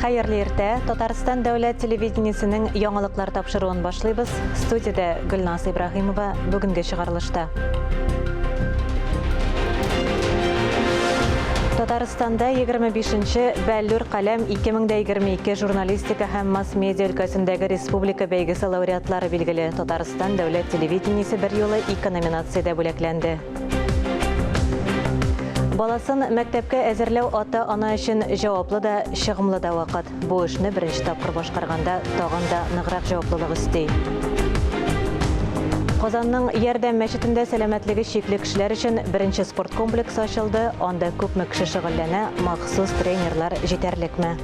Hayırlı erте, Татарстан Дәүләт телевидениесенең яңалыклар тапшыруын башлыйбыз. Студияда Гөлнас Ибрахимова бүгенге чыгарылышта. Татарстанда 25-нче Бәллүр каләм 2022 журналистика һәм масс-медиа өлкәсендәге республика бәйгесе лауреатлары билгеле. Татарстан Дәүләт телевидениесе бер юлы 2 номинациядә бүләкләнде. Баласын мәктәпкә әзерләү ата-ана өчен җаваплы да, чыгымлы да вакыт. Бу эшне беренче тапкыр башкарганда тагын да ныграк җаваплылык өсти. Казанның Ярдәм мәчетендә сәламәтлеге чикле кешеләр өчен беренче спорт комплексы ачылды. Анда күпме кеше шөгыльләнә, махсус тренерлар җитәрлекме?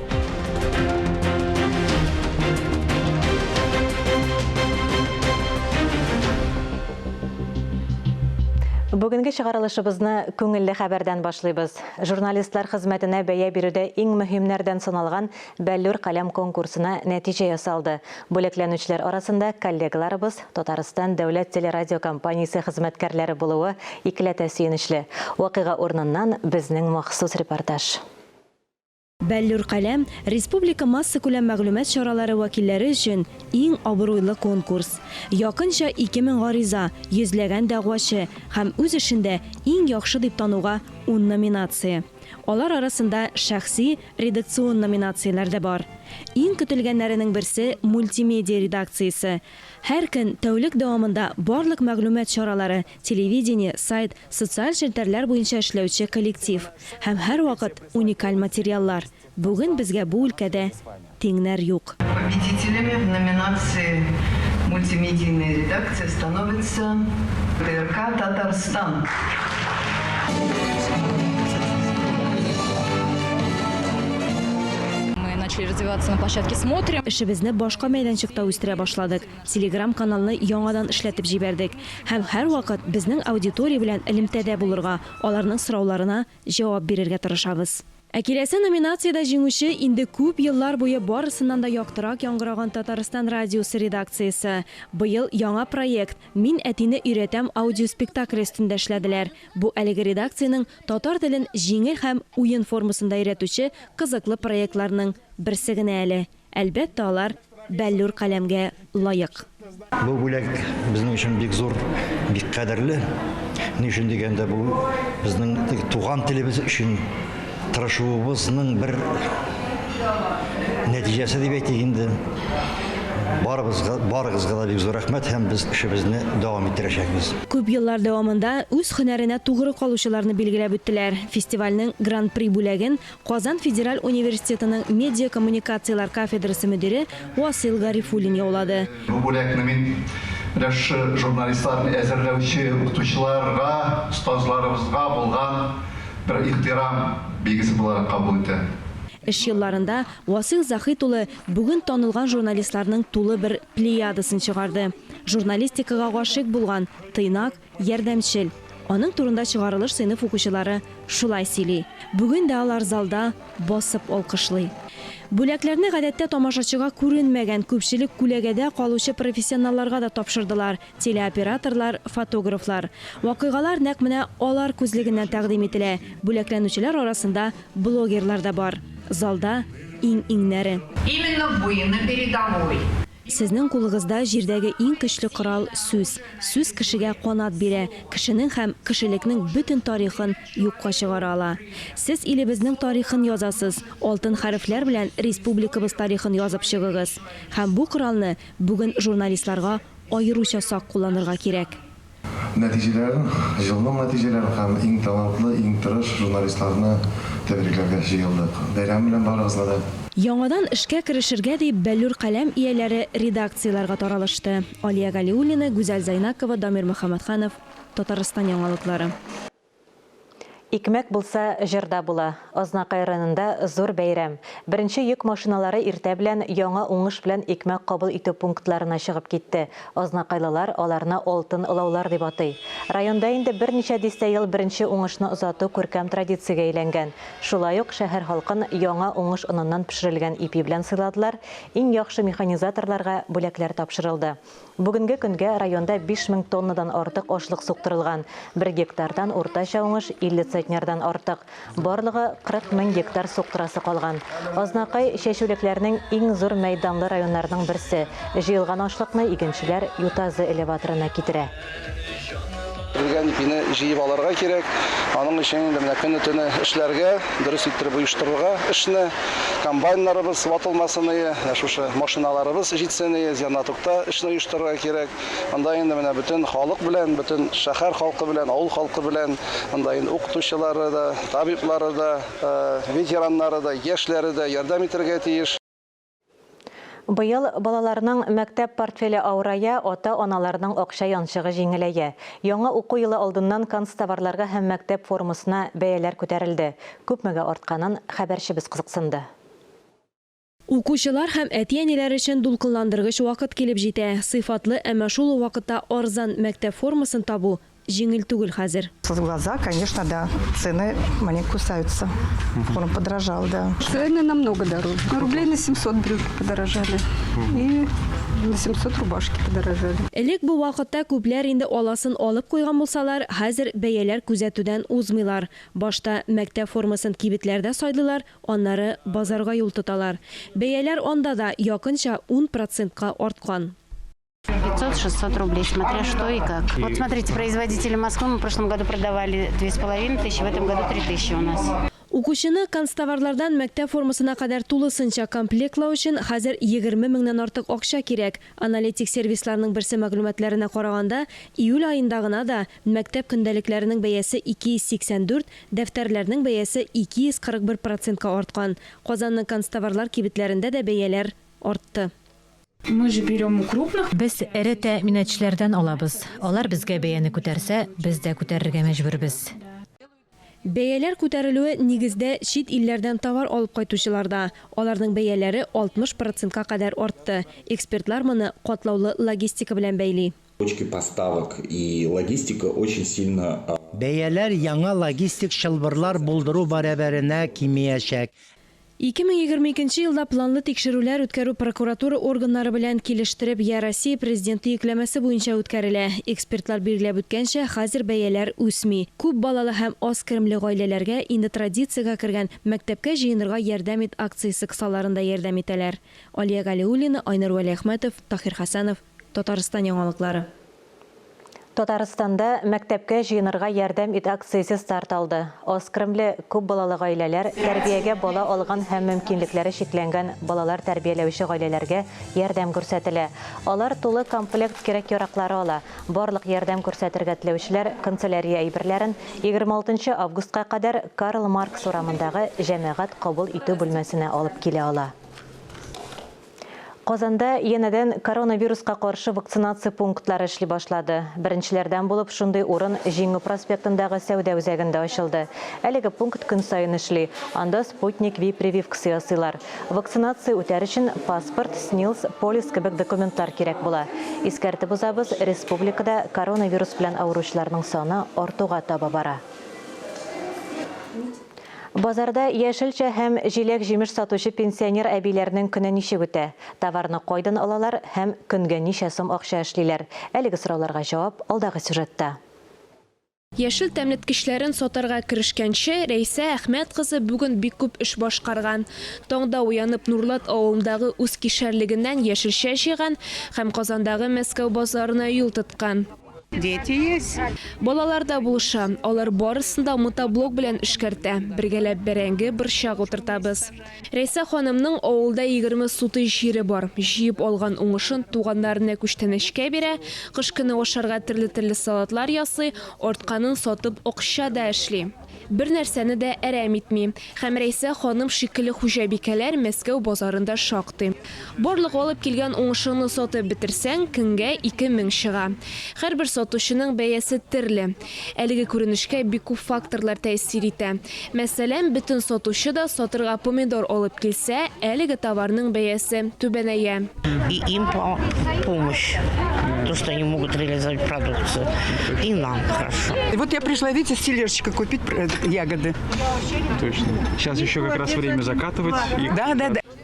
Бүгенге чыгарылышыбызны күңелле хәбәрдән башлыйбыз. Журналистлар хезмәтенә бәя бирүдә иң мөһимнәрдән саналган Бәллүр каләм конкурсына нәтиҗә ясалды. Бүләкләнүчеләр арасында коллегаларыбыз Татарстан Дәүләт телерадиокомпаниясе хезмәткәрләре булуы икеләтә сөенечле. Вакыйга урыныннан безнең махсус репортаж. Бәллүр каләм республика масса күләм мәгълүмат чаралары вәкилләре өчен иң абруйлы конкурс. Якынча 2000 гариза, йөзләгән дәгъвачы һәм үз эшендә иң яхшы дип тануга 10 номинация. Алар арасында шәхси редакцион номинацияләр дә бар. Иң көтелгәннәренең берсе мультимедиа редакциясе. Һәр көн тәүлек дәвамында барлык мәгълүмат чаралары, телевидение, сайт, социаль челтәрләр буенча эшләүче коллектив һәм һәр вакыт уникаль материаллар. Бүген безгә бу өлкәдә тиңнәр юк. Победителями в номинации «Мультимедийная редакция» становится ТРК «Татарстан». Начали развиваться на площадке «Смотрим». Эшебезне башка мәйданчыкта үстерә башладык. Telegram каналны яңадан эшләтеп җибәрдек. Һәм һәр вакыт безнең аудитория белән элемтәдә булырга, аларның сорауларына җавап бирергә тырышабыз. Киләсе номинациядә җиңүче инде күп еллар буе барысыннан да яктырак яңгыраган Татарстан радиосы редакциясе. Быел яңа проект «Мин әтине өйрәтәм» аудиоспектакль өстендә эшләделәр. Бу әлеге редакциянең татар телен җиңел һәм уен формасында өйрәтүче кызыклы проектларның берсе генә әле. Әлбәттә, алар Бәллүр каләмгә лаек. Бу бүләк безнең өчен бик зур, бик кадерле. Ни өчен дигәндә, бу безнең туган телебез өчен тырышуыбызның бер нәтиҗәсе дип әйтик инде. Барыгызга да бик зур рәхмәт һәм без эшебезне дәвам иттерәчәкбез. Күп еллар дәвамында үз һөнәренә тугры калучыларны билгеләп үттеләр. Фестивальнең гран-при бүләген Казан Федераль университетының медиа коммуникациялар кафедрасы мөдире Васил Гарифуллин яулады. Бу бүләкне мин журналистларны әзерләүче укытучыларга, остазларыбызга булган bir ихтирам белгесе буларак кабул итә. Эш елларында Васил Захит улы бүген танылган журналистларның тулы бер плеядасын чыгарды. Журналистикага гашык булган, тыйнак, ярдәмчел. Аның турында чыгарылыш сыйныф укучылары шулай сөйли. Бүген дә алар залда басып алкышлый. Бүләкләрне гадәттә тамашачыга күренмәгән күпчелек күләгәдә калучы профессионалларга да тапшырдылар. Телеоператорлар, фотографлар. Вакыйгалар нәкъ менә алар күзлегеннән тәкъдим ителә. Бүләкләнүчеләр арасында блогерлар да бар. Залда иң-иңнәре. Именно вы на передовой. Сезнең кулыгызда җирдәге иң көчле корал сүз. Сүз кешегә канат бирә, кешенең һәм кешелекнең бөтен тарихын юкка чыгара ала. Сез илебезнең тарихын язасыз, алтын хәрефләр белән республикабыз тарихын язып чыгыгыз. Һәм бу коралны бүген журналистларга аеруча сак кулланырга кирәк. Нәтиҗәләрен, җылның нәтиҗәләрен һәм иң талантлы, иң тырыш журналистларны тәбрикләргә җыелдык. Бәйрәм белән барыгызны да. Яңадан эшкә керешергә дип Бәллүр каләм ияләре редакцияләргә таралышты. Алия Галиуллина, Гүзәл Зайнакова, Дамир Мөхәммәтханов, Татарстан яңалыклары. Икмәк булса җырда була. Азнакай районында зур бәйрәм. Беренче йөк машиналары иртә белән яңа уңыш белән икмәк кабул итү пунктларына чыгып китте. Азнакайлылар аларны алтын ылаулар дип атый. Районда инде берничә дистә ел беренче уңышны озату күркәм традициягә әйләнгән. Шулай ук шәһәр халкын яңа уңыш оныннан пешерелгән ипи белән сыйладылар. Иң яхшы механизаторларга бүләкләр тапшырылды. Бүгенге көнгә районда 5000 тоннадан артык ашлык суктырылган. 1 гектардан уртача уңыш 50 центнердан артык. Барлыгы 40 000 гектар суктырасы калган. Азнакай шәшүлекләрнең иң зур мәйданлы районнарның берсе. Җыелган ашлыкны игенчеләр Ютазы элеваторына китерә. Белгән ипине җыеп алырга кирәк. Аның өчен инде менә көне төне эшләргә, дөрес иттереп оештырырга эшне, комбайннарыбыз ватылмасын, шушы машиналарыбыз җитсен, зянатукта эшне оештырырга кирәк. Анда инде менә бөтен халык белән, бөтен шәһәр халкы белән, авыл халкы белән, анда инде укытучылары да, табиблары да, ветераннары да, яшьләре дә ярдәм итәргә тиеш. Быел балаларның мәктәп портфеле аурая, ата-аналарның акча янчыгы җиңеләя. Яңа уку елы алдыннан канцтоварларга һәм мәктәп формасына бәяләр күтәрелде. Күпмегә артканын хәбәрчебез кызыксынды. Укучылар һәм әти-әниләр өчен дулкынландыргыч вакыт килеп җитә. Сыйфатлы, әмма шул вакытта арзан мәктәп формасын табу жеңіл түгел хәзер. С глаза, конечно, да. Цены маленько кусаются. Форма подорожал, да. Цены намного дороже. Рублей на 700 брюки подорожали. И на 700 рубашки подорожали. Элек бу вакытта күпләр инде аласын алып куйган булсалар, хәзер бәяләр күзәтүдән узмыйлар. Башта мәктәп формасын кибетләрдә сайлыйлар, аннары базарга юл тоталар. Бәяләр анда да якынча 10%-ка арткан. 500-600 рублей, смотря что и как. Вот смотрите, производители Москвы мы в прошлом году продавали 2500, в этом году 3000 у нас. Укучыны канцтоварлардан мәктәп формасына кадәр тулысынча комплектлау өчен хәзер 20 меңнән артык акча кирәк. Аналитик сервисларның берсе мәгълүматларына караганда, июль аенда гына да мәктәп көндәлекләренең бәясе 284, дәфтәрләрнең бәясе 241%-ка арткан. Казанның канцтоварлар кибетләрендә дә бәяләр артты. Без эре тәэминатчылардан алабыз. Алар безгә бәяне күтәрсә, без дә күтәрергә мәҗбүрбез. Бәяләр күтәрелүе нигездә чит илләрдән товар алып кайтучыларда. Аларның бәяләре 60%-ка кадәр артты. Экспертлар моны катлаулы логистика белән бәйли. Точки поставок и логистика очень сильно... Бәяләр яңа логистик шылбырлар булдыру барабәренә кимиячәк. 2022 елда планлы тикшерүләр үткәрү прокуратура органнары белән килештереп, Россия президенты йөкләмәсе буенча үткәрелә. Экспертлар билгеләп үткәнчә, хәзер бәяләр үсми. Күп балалы һәм аз керемле гаиләләргә инде традициягә кергән мәктәпкә җыенырга ярдәм ит акциясе кысаларында ярдәм итәләр. Алия Галиуллина, Айнур Вәлиәхмәтов, Тахир Хәсәнов, Татарстан яңалыклары. Татарстанда мәктәпкә җыенырга ярдәм ит акциясе старт алды. Аз керемле күп балалы гаиләләр, тәрбиягә бала алган һәм мөмкинлекләре шикләнгән балалар тәрбияләүче гаиләләргә ярдәм күрсәтелә. Алар тулы комплект кирәк-яраклары ала. Барлык ярдәм күрсәтергә теләүчеләр канцелярия әйберләрен 26 августка кадәр Карл Маркс урамындагы җәмәгать кабул итү бүлмәсенә алып килә ала. Казанда янәдән коронавируска каршы вакцинация пунктлары эшли башлады. Беренчеләрдән булып шундый урын Җиңү проспектындагы сәүдә үзәгендә ачылды. Әлеге пункт көн саен эшли. Анда спутник Ви прививкасы ясыйлар. Вакцинация үтәр өчен паспорт, СНИЛС, полис кебек документлар кирәк була. Искәртеп узабыз, республикада коронавирус белән авыручыларның саны артуга таба бара. Базарда яшелчә һәм җиләк җимеш сатучы пенсионер әбиләрнең көне ничек үтә? Товарны кайдан алалар һәм көнгә ничә сум акча эшлиләр? Әлеге сорауларга җавап алдагы сюжетта. Яшел тәмлеткечләрен сатарга керешкәнче Рәйсә Әхмәт кызы бүген бик күп эш башкарган. Таңда уянып Нурлат авылындагы үз кишәрлегеннән яшелчә җыйган һәм Казандагы Мәскәү базарына юл тоткан. Дети есть. Балалар да булыша. Алар барысында мотоблок белән эшкәртә. Бергәләп бәрәңге борчак утыртабыз. Рәйсә ханымның авылда 20 суты җире бар. Җыеп алган уңышын туганнарына күчтәнешкә бирә, кыш көне ашарга төрле салатлар ясый, артканын сатып акча да эшли. Бер нәрсәне дә әрәм итми. Һәм Рәйсә ханым шикелле хуҗабикәләр Мәскәү базарында шактый. Барлык алып килгән уңышыңны сатып битерсәң, көнгә 2000 чыга. Һәрбер сатучының бәясе төрле. Әлеге күренешкә бик күп факторлар тәэсир итә. Мәсәлән, бөтен сатучы да сатырга помидор алып килсә, әлеге товарның бәясе түбәнәя. И им помощь. То, что они могут реализовать продукцию. И нам хорошо. Вот я пришла, видите, с тележечкой купить ягоды. Точно. Сейчас еще как раз время закатывать их. Да.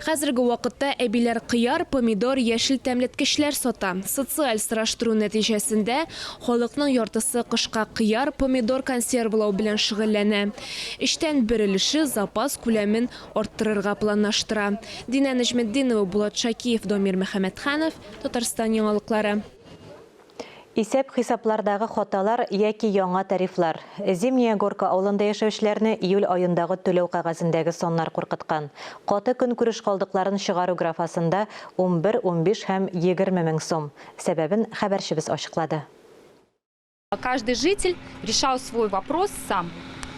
Хәзерге вакытта әбиләр кыяр, помидор, яшел тәмлеткечләр сата. Социаль сораштыру нәтиҗәсендә халыкның яртысы кышка кыяр, помидор консервлау белән шөгыльләнә. Эштән бер өлеше запас күләмен арттырырга планлаштыра. Динә Нәҗметдинова, Булат Шакиев, Домир Мөхәммәтханов, Татарстан яңалыклары. Исәп-хисаплардагы хаталар яки яңа тарифлар. Зимняя Горка авылында яшәүчеләрне июль айындагы түләү кәгазендәге соннар куркыткан. Каты көнкүреш калдыкларын чыгару графасында 11, 15 һәм 20 мең сум. Сәбәбен хәбәрчебез ачыклады. Каждый житель решал свой вопрос сам,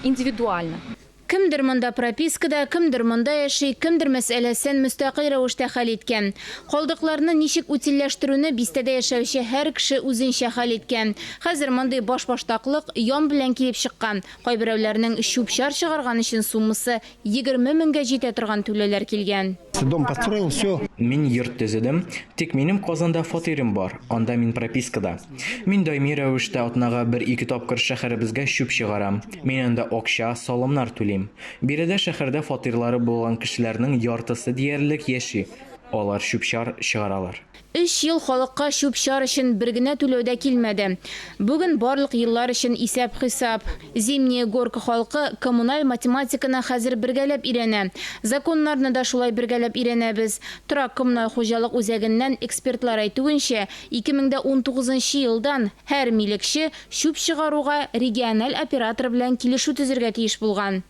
индивидуально. Кемдер монда пропискада, кемдер монда яши, кемдер мәсьәләсен мөстәкыйль рәвештә хәл иткән. Калдыкларны ничек утилләштерүне бистәдә яшәүче һәр кеше үзенчә хәл иткән. Хәзер мондый баш-баштаклык ян белән килеп чыккан. Кайберәүләрнең чүп-чар чыгарган өчен суммасы 20 меңгә җитә торган түләләр килгән. Дом построил, все. Мин йорт төзедем, тик минем Казанда фатирым бар, анда мин пропискада. Мин даими рәвештә атнага 1-2 тапкыр шәһәребезгә чүп чыгарам. Мин анда акча, салымнар түлим. Биредә шәһәрдә фатирлары булган кешеләрнең яртысы диярлек яши. Алар чүп-чар чыгаралар. 3 ел халыкка чүп-чар өчен бер генә түләүдә килмәде. Бүген барлык еллар өчен исәп-хисап. Зимняя Горка халкы коммуналь математиканы хәзер бергәләп өйрәнә. Законнарны да шулай бергәләп өйрәнәбез. Торак коммуналь хуҗалык үзәгеннән экспертлар әйтүенчә, 2019 елдан һәр милекче чүп чыгаруга региональ оператор белән килешү төзергә тиеш булган.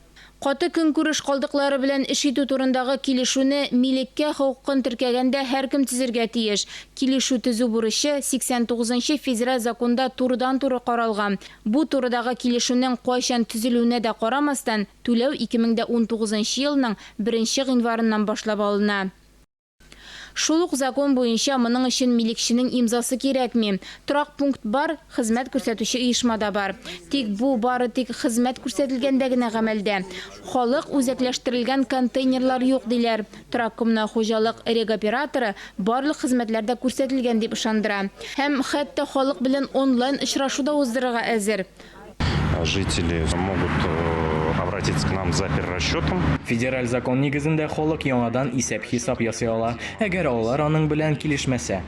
Каты көнкүреш калдыклары белән эш итү турындагы килешүне милеккә хокукын теркәгәндә һәркем төзергә тиеш. Килешү төзү бурычы 89 федераль законда турыдан-туры каралган. Бу турыдагы килешүнең кайчан төзелүенә дә карамастан, түләү 2019 елның 1 гыйнварыннан башлап алына. Шул ук закон буенча моның өчен милекченең имзасы кирәкми. Торак пункт бар, хезмәт күрсәтүче оешмада бар. Тик бу бары тик хезмәт күрсәтелгәндә генә гамәлдә. Халык үзәкләштерелгән контейнерлар юк диләр. Торак коммуналь хуҗалык регоператоры барлык хезмәтләрдә күрсәтелгән дип ышандыра. Һәм хәтта халык белән онлайн очрашуда уздырырга әзер. Жители могут обратиться к нам за перерасчетом. Федераль закон нигезендә халык яңадан исәп-хисап ясый ала, әгәр алар аның белән килешмәсә.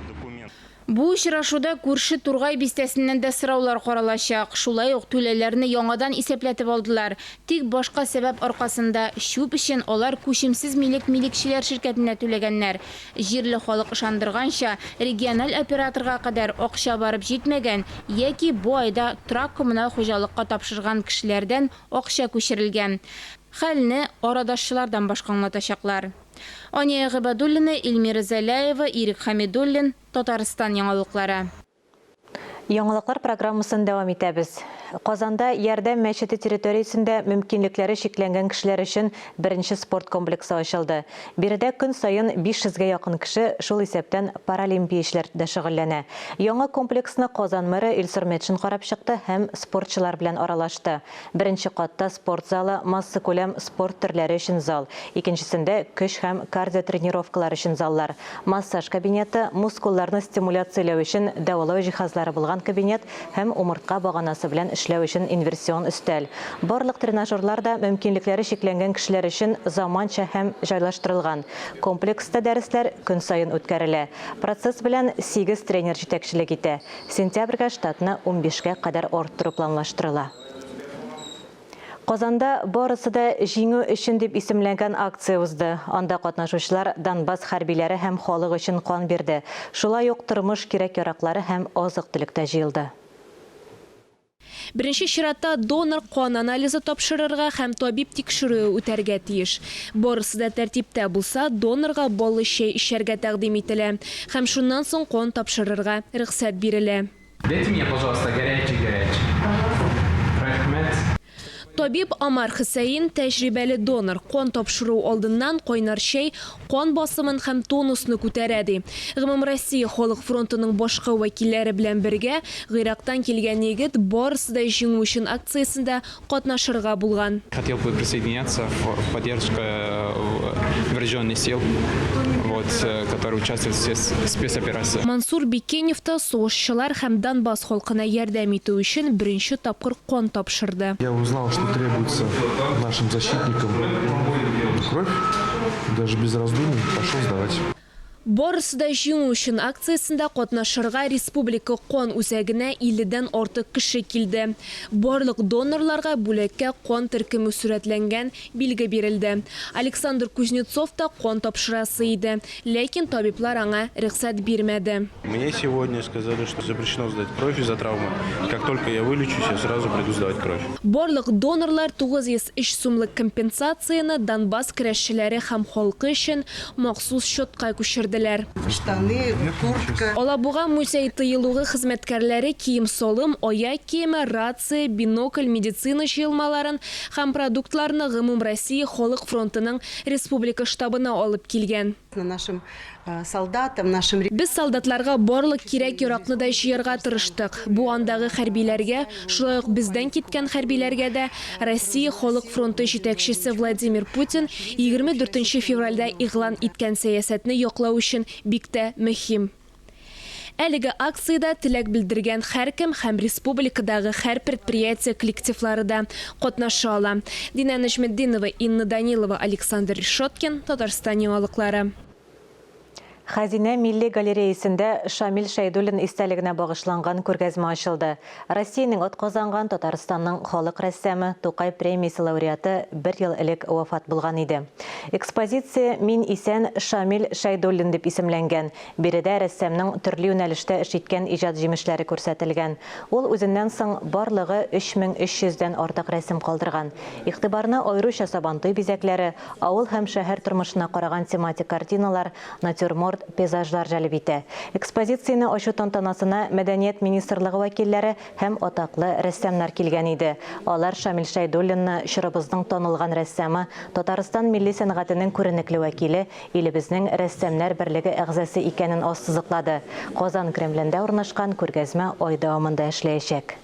Бу очрашуда күрше Тургай бистәсеннән дә сораулар каралачак. Шулай ук түләләрне яңадан исәпләтеп алдылар. Тик башка сәбәп аркасында чүп өчен алар күчемсез милекчеләр ширкәтенә түләгәннәр. Җирле халык ышандырганча, региональ операторга кадәр акча барып җитмәгән, яки бу айда торак коммуналь хуҗалыкка тапшырган кешеләрдән акча күчерелгән. Хәлне арадашчылардан башкалатачаклар. Ания Габадуллина, Эльмира Заляева, Ирик Хамидуллин, Татарстан яңалыклары. Яңалыклар программасын дәвам итәбез. Казанда Ярдәм мәчете территориясендә мөмкинлекләре шикләнгән кешеләр өчен беренче спорт комплексы ачылды. Биредә көн саен 500-гә якын кеше шул исәптән паралимпия эшләрендә шөгыльләнә. Яңа комплексны Казан мэры Илсур Метшин карап чыкты һәм спортчылар белән аралашты. Беренче катта спорт залы, масса күләм спорт төрләре өчен зал. Икенчесендә көч һәм кардио тренировкалар өчен заллар. Массаж кабинеты, мускулларны стимуляцияләү өчен дәвалау җиһазлары булган кабинет һәм умыртка баганасы белән эшләү өчен инверсион өстәл. Барлык тренажерлар да мөмкинлекләре шикләнгән кешеләр өчен заманча һәм җайлаштырылган. Комплекста дәресләр көн саен үткәрелә. Процесс белән 8 тренер җитәкчелек итә. Сентябрьгә штатны 15-кә кадәр арттыру планлаштырыла. Казанда барысы да җиңү өчен дип исемләнгән акция узды. Анда катнашучылар Донбасс хәрбиләре һәм халык өчен кан бирде. Шулай ук тормыш кирәк-яраклары һәм азык-түлек тә җыелды. Беренче чиратта донор кан анализы тапшырырга һәм табиб тикшерүе үтәргә тиеш. Барысы да тәртиптә булса, донорга баллы чәй эчәргә тәкъдим ителә һәм шуннан соң кан тапшырырга рөхсәт бирелә. Дайте мне, пожалуйста, горячий. Рахмет. Табиб Амар Хусейн тәҗрибәле донор кан тапшыру алдыннан кайнар чәй кан басымын һәм тонусны күтәрә ди. Гомум Россия халык фронтының башка вәкилләре белән бергә Гыйрактан килгән егет барысы да җиңү өчен акциясендә катнашырга булган. Хотел бы присоединяться в поддержку вооруженных сил, которые участвуют в спецоперации. Мансур Бикенев та сугышчылар һәм Донбасс халкына ярдәм итү өчен беренче тапкыр кан тапшырды. Я узнал, что требуется нашим защитникам кровь даже без раздумий пошел сдавать. Барысы да жеңу үшін акциясында катнашырга республика кан үзәгенә 50дән артык кеше килде. Барлык донорларга бүлеккә кан төркеме сурәтләнгән билге бирелде. Александр Кузнецов та кан тапшырасы иде, ләкин табиблар аңа рөхсәт бирмәде. Мне сегодня сказали, что запрещено сдать кровь из-за травмы. Как только я вылечусь, я сразу приду сдавать кровь. Барлык донорлар 903 сумлык компенсацияны Донбасс көрәшчеләре һәм халкы өчен махсус счетка күчерде. Штаны, куртка. Алабуга музей тыелугы хезмәткәрләре кием солым, аяк киеме, рация, бинокль, медицина җыелмаларын һәм продуктларны Гомум Россия Халык фронтының республика штабына алып килгән. Нашим солдатам, нашим... Без солдатларга барлык кирәк яракны да җыярга тырыштык. Бу андагы хәрбиләргә, шулай ук бездән киткән хәрбиләргә дә Россия Халык фронты җитәкчесе Владимир Путин 24 февральдә игълан иткән сәясәтне яклау өчен бик тә мөһим. Әлеге акцияда теләк белдергән һәркем һәм республикадагы һәр предприятие коллективлары да катнаша ала. Дина Нәҗметдинова, Инна Данилова, Александр Решоткин, Татарстан яңалыклары. Хазина Милли галереясында Шамил Шәйдуллин истәлегенә багышланган күргәзмә ачылды. Россиянең атказанган Татарстанның халык рәссамы Тукай премиясе лауреаты 1 ел элек вафат булган иде. Экспозиция «Мин исән Шамил Шәйдуллин» дип исемләнгән. Биредә рәссамның төрле юнәлештә эш иткән иҗат җимешләре күрсәтелгән. Ул үзеннән соң барлыгы 3300дән артык рәсем калдырган. Игътибарны аеруча Сабантуй бизәкләре, авыл һәм шәһәр тормышына караган тематик картиналар, натюрморт, пейзажлар җәлеп итә. Экспозицияне ачу тантанасына Мәдәният министрлыгы вәкилләре һәм атаклы рәссамнар килгән иде. Алар Шамил Шәйдуллинны чорыбызның танылган рәссамы, Татарстан милли сәнгатенең күренекле вәкиле, илебезнең рәссамнар берлеге әгъзасы икәнен ассызыклады. Казан Кремлендә урнашкан күргәзмә ай дәвамында эшләячәк.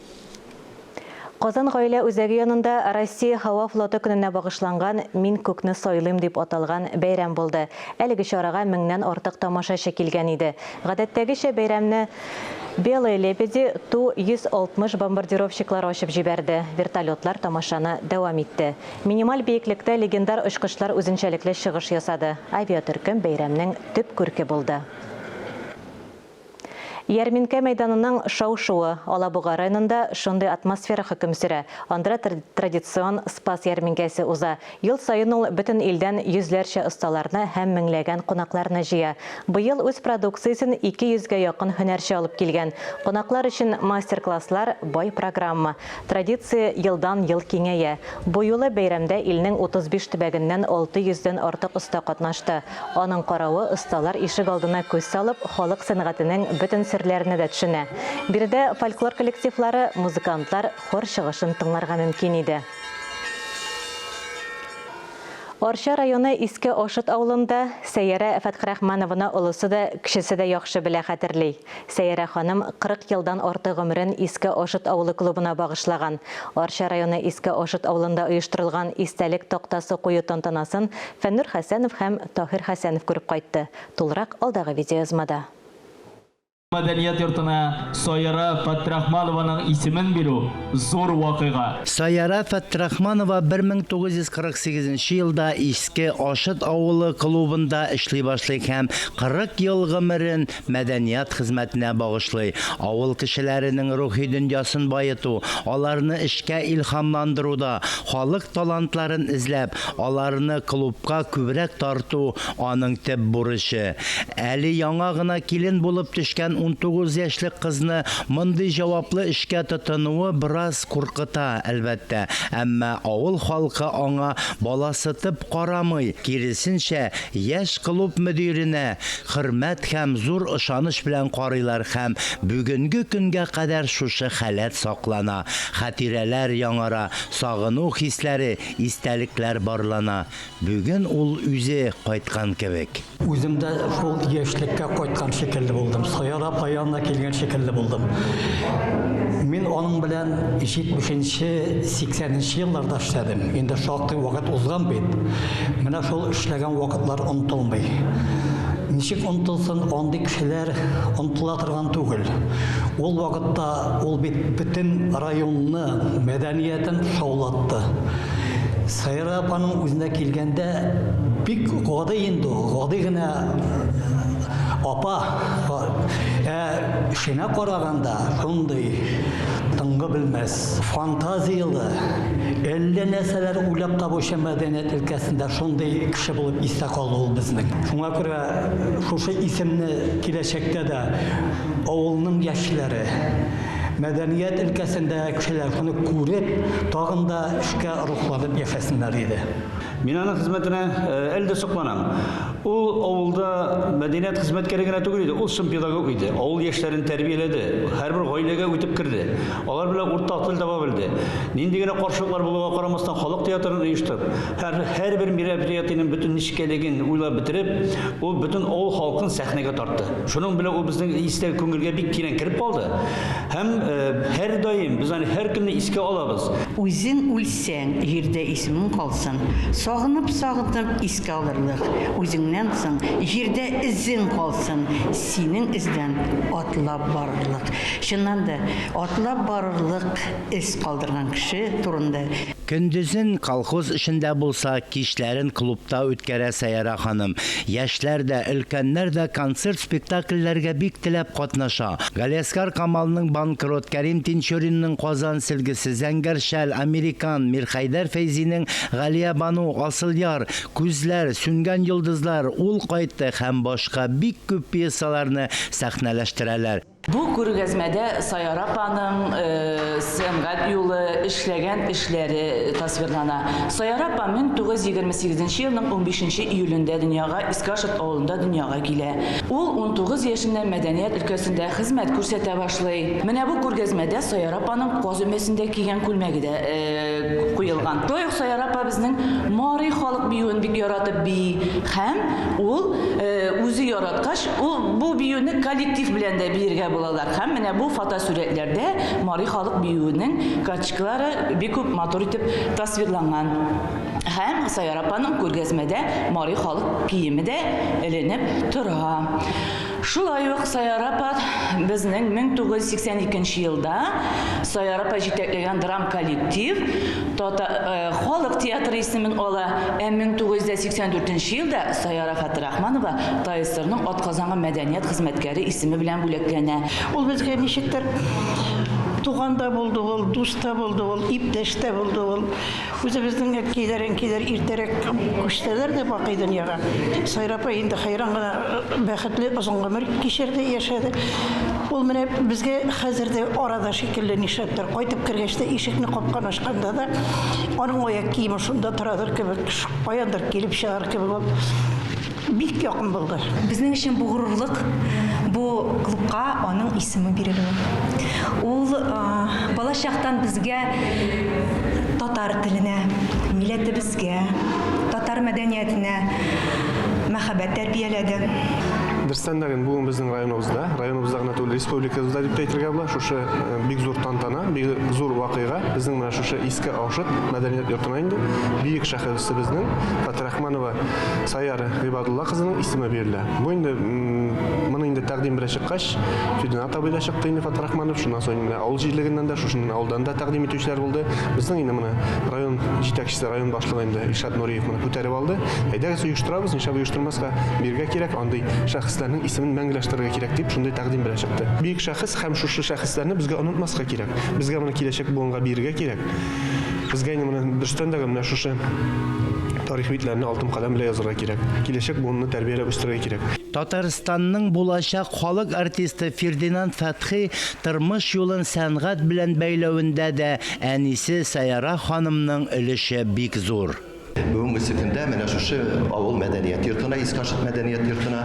Казан гаилә үзәге янында Россия һава флоты көненә багышланган «Мин күкне сайлыйм» дип аталган бәйрәм булды. Әлеге чарага 1000дән артык тамашачы килгән иде. Гадәттәгечә бәйрәмне Белые лебеди Ту-160 бомбардировщиклар ачып җибәрде. Вертолетлар тамашаны дәвам итте. Минималь биеклектә легендар очкычлар үзенчәлекле чыгыш ясады. Авиатөркем бәйрәмнең төп күрке булды. Ярминкә мәйданының шау-шуы Алабуга районында шундый атмосфера хөкем сөрә. Анда традицион Спас ярминкәсе уза. Ел сайын ул бөтен илдән йөзләрчә осталарны һәм меңләгән кунакларны җыя. Быел үз продукциясен 200гә якын һөнәрче алып килгән. Кунаклар өчен мастер-класслар, бай программа. Традиция елдан-ел киңәя. Бу юлы бәйрәмдә илнең 35 төбәгеннән 600дән артык оста катнашты. Аның каравы осталар ишек алдына күз салып, халык сәнгатенең бөтен серләрне дә төшенә. Биредә фольклор коллективлары, музыкантлар хор чыгышын тыңларга мөмкин иде. Арча районы Иске Ашыт авылында Сәйәрә Фәтхрахманованы олысы да, кешесе дә яхшы белә хәтерли. Сәйәрә ханым 40 елдан артык гомерен Иске Ашыт авылы клубына багышлаган. Арча районы Иске Ашыт авылында оештырылган истәлек тактасы кую тантанасын Фәннур Хәсәнов һәм Таһир Хәсәнов күреп кайтты. Тулырак алдагы видеоязмада. Мәдәният йортына Сәйәрә Фәтхрахманованың исемен бирү зур вакыйга. Сәйәрә Фәтхрахманова 1948 елда Иске Ашыт авылы клубында эшли башлый һәм 40 ел гомерен мәдәният хезмәтенә багышлый. Авыл кешеләренең рухи дөньясын байыту, аларны эшкә илһамландыруда, халык талантларын эзләп, аларны клубка күбрәк тарту аның төп бурычы. Әле яңа гына килен булып төшкән 19 яшьлек кызны мондый җаваплы эшкә тотынуы бераз куркыта, әлбәттә. Әмма авыл халкы аңа баласытып карамый. Киресенчә, яшь клуб мөдиренә хөрмәт һәм зур ышаныч белән карыйлар һәм бүгенге көнгә кадәр шушы халәт саклана. Хатирәләр яңара, сагыну хисләре, истәлекләр барлана. Бүген ул үзе кайткан кебек. Үземдә шул яшьлеккә кайткан шикелле булдым. Сәйәрә паянына килгән шикелле булдым. Мин аның белән 70-80 елларда эшләдем. Инде шактый вакыт узган бит. Менә шул эшләгән вакытлар онытылмый. Ничек онытылсын, андый кешеләр онытыла торган түгел. Ул вакытта ул бит бөтен районны мәдәниятен шаулатты. Сайра апаның үзенә килгәндә бик гади инде, гади генә апа. Шуңа караганда шундый тыңгы белмәс, фантазиялы, әллә нәрсәләр уйлап табучы мәдәният өлкәсендә шундый кеше булып истә калды ул безнең. Шуңа күрә шушы исемне киләчәктә дә авылның яшьләре мәдәният өлкәсендә кешеләр шуны күреп, тагын да эшкә рухланып яшәсеннәр иде. Мин аның хезмәтенә әлдә сокланам. Ул авылда мәдәният хезмәткәре түгел иде, ул шым педагог иде. Авыл яшьләрен тәрбияләде, һәрбер гаиләгә үтеп кирде. Алар белән уртак тел таба белде. Нинди генә каршылыклар булуга карамастан халык театрын оештырып, һәрбер мероприятиянең бөтен ничкәлеген уйлап бетереп, ул бөтен авыл халкын сәхнәгә тартты. Шуның белән ул безнең истә күңелгә бик тирән кирип калды. Һәм һәр даим без аны һәр көнне искә алабыз. Үзең үлсәң, җирдә исемең калсын. Сагынып искә алырлык. Үзеңнән соң җирдә изең калсын. Синең издән атлап барырлык. Шуннан да атлап барырлык из калдырган кеше турында. Көндезен колхоз эшендә булса, кичләрен клубта үткәрә Саяра ханым. Яшьләр дә, өлкәннәр дә концерт спектакльләргә бик теләп катнаша. Галиаскар Камалның Банкрот, Кәрим Тинчуринның Казан сөлгесе, Зәңгәр шәл, Американ, Мирхәйдәр Фәйзинең Галия Бану, Асыл яр, Күзләр, Сүнгән йолдызлар, Ул кайтты һәм башка бик күп пьесаларны сәхнәләштерәләр. Бу күргәзмәдә Саяра апаның сәнгать юлы эшләгән эшләре тасвирлана. Саяра апа 1928 елның 15 июлендә дөньяга Искашев авылында дөньяга килә. Ул 19 яшендә мәдәният өлкәсендә хезмәт күрсәтә башлый. Менә бу күргәзмәдә Саяра апаның каз өмәсендә кигән күлмәге дә куелган. Шулай ук Саяра апа безнең Мари халык биюен бик яратып бии һәм ул үзе яраткач, ул бу биюне коллектив белән дә биергә булалар. Һәм менә бу фотосурәтләрдә Мари халык биюенең качкалары бик күп матур итеп тасвирланган. Һәм Саяра апаның күргәзмәдә Мари халык киеме дә эленеп тора. Шулай ук Саяра апа безнең 1982 елда Саяра апа җитәкләгән драм коллектив халык театры исемен ала. 1984 елда Саяра Фатирахманова Тайсырның атказанган мәдәният хезмәткәре исеме белән бүләкләнә. Ул безгә ничектер туганда булды, ул дуста булды, ул иптәштә булды, ул үзебезнең килер иртәрәк күчтәләр дә бакый дөньяга. Саяра апа инде хайран гына бәхетле озын гомер кичерде, яшәде. Ул менә безгә хәзер дә арада шикелле нишләптер кайтып кергәч тә ишекне капкан ачканда да аның аяк киеме шунда торадыр кебек, каяндыр килеп чыгар кебек ул. Бик якын булды. Безнең өчен бу горурлык, бу клубка аның исеме бирелүе. Ул балачактан безгә татар теленә, милләтебезгә, татар мәдәниятенә мәхәббәт тәрбияләде. Дөрестән бүген безнең районыбызда гына түгел, республикабызда дип әйтергә була. Шушы бик зур тантана, бик зур вакыйга безнең менә шушы иске Ашыт мәдәният йортына инде бик шәхесебезнең Фатирахманова Саяра Гыйбадулла кызының исеме бирелә. Бу инде моны инде тәкъдим белән чыккач, Фидина табыйда чыкты инде Фатирахманов, шуннан соң менә авыл җирлегеннән дә шушы авылдан да тәкъдим итүчеләр булды. Безнең инде менә район җитәкчесе, район башлыгы инде Ишат Нуриев моны күтәреп алды. Әйдәгез оештырабыз, нишләп оештырмаска, биргә кирәк, андый шәхесләрнең исемен мәңгеләштерергә кирәк дип шундый тәкъдим белән чыкты. Бик шәхес һәм шушы шәхесләрне безгә онытмаска кирәк. Безгә моны киләчәк буынга бирергә кирәк. Безгә инде моны дөрестән дә менә шушы тарих битләрне алтын каләм белән язарга кирәк. Киләчәк буынны тәрбияләп үстерергә кирәк. Татарстанның булачак халык артисты Фердинанд Фәтхи тормыш юлын сәнгать белән бәйләвендә дә әнисе Саяра ханымның өлеше бик зур. Бүгенге көндә менә шушы авыл мәдәният йортына, Искашев мәдәният йортына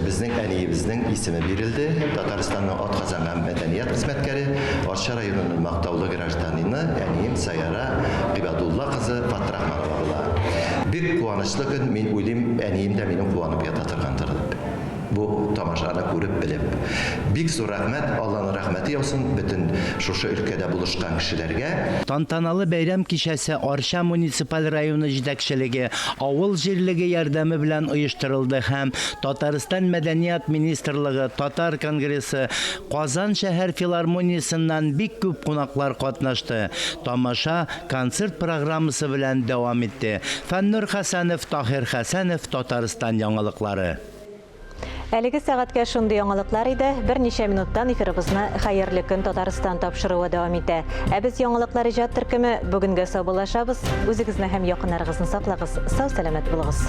безнең әниебезнең исеме бирелде. Татарстанның атказанган мәдәният хезмәткәре, Арча районының мактаулы гражданины, әнием Саяра Гыйбадулла кызы Фатирахманова була. Бик куанычлы көн, мин уйлыйм, әнием дә минем куанып ята торгандыр. bu тамашаны күреп белеп. Бик зур рәхмәт, Алланың рәхмәте яусын бөтен шушы өлкәдә булышкан кешеләргә. Тантаналы бәйрәм кичәсе Арча муниципаль районы җитәкчелеге, авыл җирлеге ярдәме белән оештырылды һәм Татарстан мәдәният министрлыгы, Татар конгрессы, Казан шәһәр филармониясыннан бик күп кунаклар катнашты. Тамаша концерт программасы белән дәвам итте. Фәннур Хәсәнов, Таһир Хәсәнов, Татарстан яңалыклары. Әлеге сәгатькә шундый яңалыклар иде. Берничә минуттан эфирыбызны хәерле көн Татарстан тапшыруы дәвам итә. Ә без яңалыклар иҗат төркеме бүгенгә саубуллашабыз. Үзегезне һәм якыннарыгызны саклагыз. Сау сәламәт булыгыз.